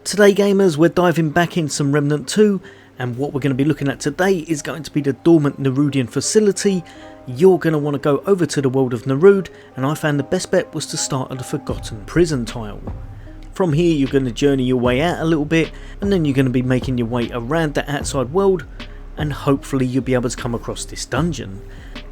Today gamers, we're diving back in some Remnant 2, and what we're going to be looking at today is going to be the Dormant N'erudian Facility. You're going to want to go over to the world of N'erud, and I found the best bet was to start at the Forgotten Prison tile. From here you're going to journey your way out a little bit, and then you're going to be making your way around the outside world, and hopefully you'll be able to come across this dungeon.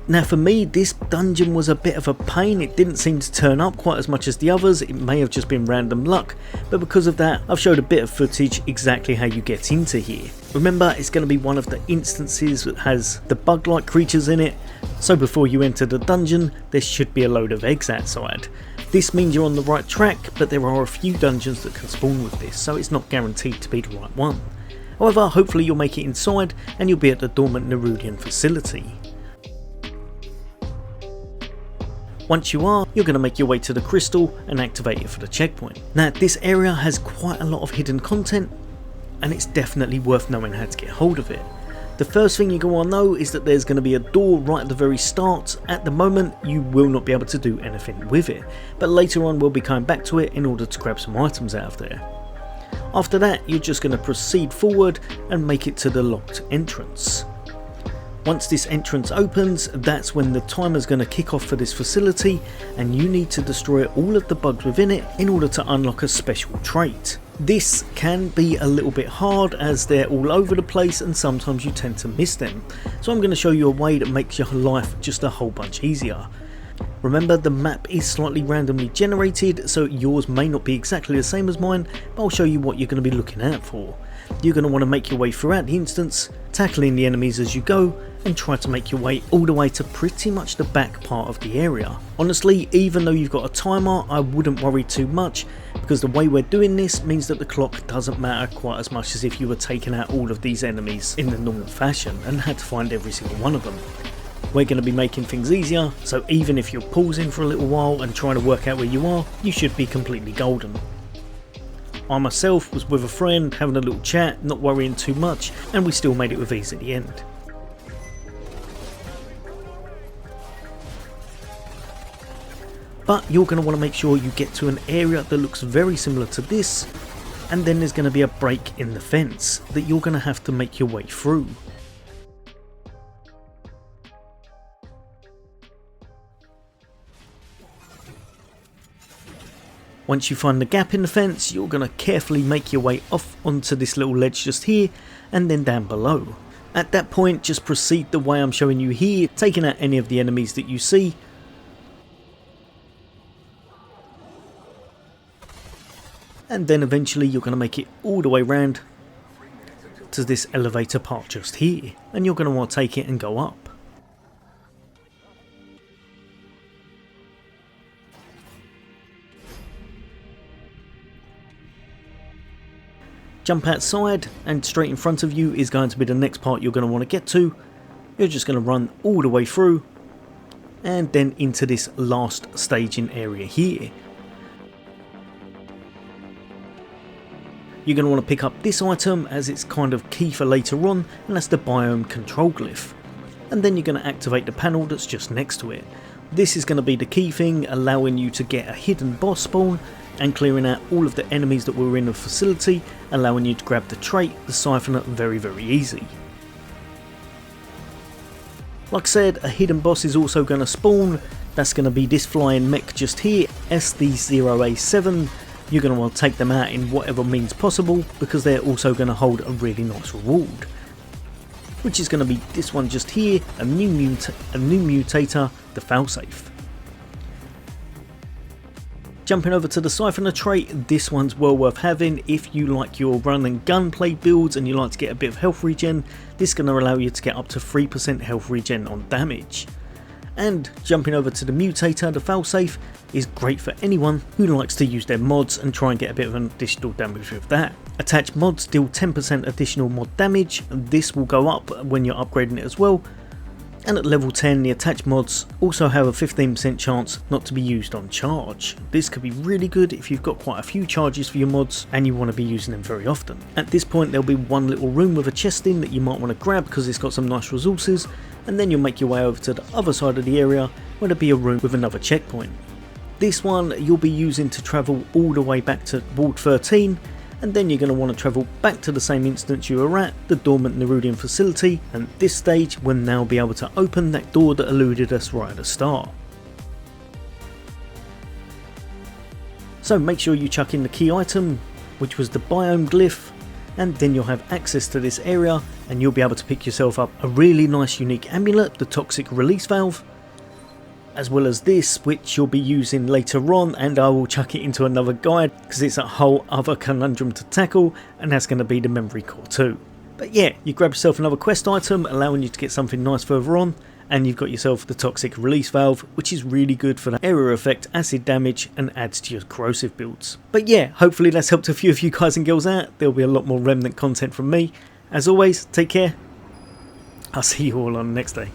Now for me, this dungeon was a bit of a pain. It didn't seem to turn up quite as much as the others. It may have just been random luck, but because of that I've showed a bit of footage exactly how you get into here. Remember, it's going to be one of the instances that has the bug-like creatures in it, so before you enter the dungeon there should be a load of eggs outside. This means you're on the right track, but there are a few dungeons that can spawn with this, so it's not guaranteed to be the right one. However, hopefully you'll make it inside and you'll be at the Dormant N'erudian Facility. Once you are, you're going to make your way to the crystal and activate it for the checkpoint. Now this area has quite a lot of hidden content, and it's definitely worth knowing how to get hold of it. The first thing you're going to want to know is that there's going to be a door right at the very start. At the moment you will not be able to do anything with it, but later on we'll be coming back to it in order to grab some items out of there. After that you're just going to proceed forward and make it to the locked entrance. Once this entrance opens, that's when the timer is going to kick off for this facility, and you need to destroy all of the bugs within it in order to unlock a special trait. This can be a little bit hard as they're all over the place and sometimes you tend to miss them, so I'm going to show you a way that makes your life just a whole bunch easier. Remember, the map is slightly randomly generated, so yours may not be exactly the same as mine, but I'll show you what you're going to be looking out for. You're going to want to make your way throughout the instance, tackling the enemies as you go, and try to make your way all the way to pretty much the back part of the area. Honestly, even though you've got a timer, I wouldn't worry too much, because the way we're doing this means that the clock doesn't matter quite as much as if you were taking out all of these enemies in the normal fashion and had to find every single one of them. We're going to be making things easier, so even if you're pausing for a little while and trying to work out where you are, you should be completely golden. I myself was with a friend having a little chat, not worrying too much, and we still made it with ease at the end. But you're going to want to make sure you get to an area that looks very similar to this, and then there's going to be a break in the fence that you're going to have to make your way through. Once you find the gap in the fence, you're going to carefully make your way off onto this little ledge just here and then down below. At that point, just proceed the way I'm showing you here, taking out any of the enemies that you see. And then eventually you're going to make it all the way around to this elevator part just here, and you're going to want to take it and go up. Jump outside, and straight in front of you is going to be the next part you're going to want to get to. You're just going to run all the way through and then into this last staging area here. You're going to want to pick up this item as it's kind of key for later on, and that's the biome control glyph. And then you're going to activate the panel that's just next to it. This is going to be the key thing, allowing you to get a hidden boss spawn and clearing out all of the enemies that were in the facility, allowing you to grab the trait, the Siphoner, very easy. Like I said, a hidden boss is also going to spawn. That's going to be this flying mech just here, SD0A7. You're going to want to take them out in whatever means possible, because they're also going to hold a really nice reward, which is going to be this one just here, a new mutator, the Failsafe. Jumping over to the Siphoner trait, this one's well worth having if you like your run and gun play builds and you like to get a bit of health regen. This is going to allow you to get up to 3% health regen on damage. And jumping over to the mutator, the Failsafe, is great for anyone who likes to use their mods and try and get a bit of an additional damage with that. Attached mods deal 10% additional mod damage, and this will go up when you're upgrading it as well. And at level 10, the attached mods also have a 15% chance not to be used on charge. This could be really good if you've got quite a few charges for your mods and you want to be using them very often. At this point there'll be one little room with a chest in that you might want to grab because it's got some nice resources, and then you'll make your way over to the other side of the area where there'll be a room with another checkpoint. This one you'll be using to travel all the way back to Ward 13, and then you're going to want to travel back to the same instance you were at, the Dormant N'erudian Facility, and at this stage we'll now be able to open that door that eluded us right at the start. So make sure you chuck in the key item, which was the biome glyph, and then you'll have access to this area and you'll be able to pick yourself up a really nice unique amulet, the toxic release valve, as well as this, which you'll be using later on, and I will chuck it into another guide because it's a whole other conundrum to tackle, and that's going to be the memory core too. But yeah, you grab yourself another quest item allowing you to get something nice further on, and you've got yourself the toxic release valve, which is really good for the area effect, acid damage, and adds to your corrosive builds. But yeah, hopefully that's helped a few of you guys and girls out. There'll be a lot more Remnant content from me. As always, take care. I'll see you all on the next day.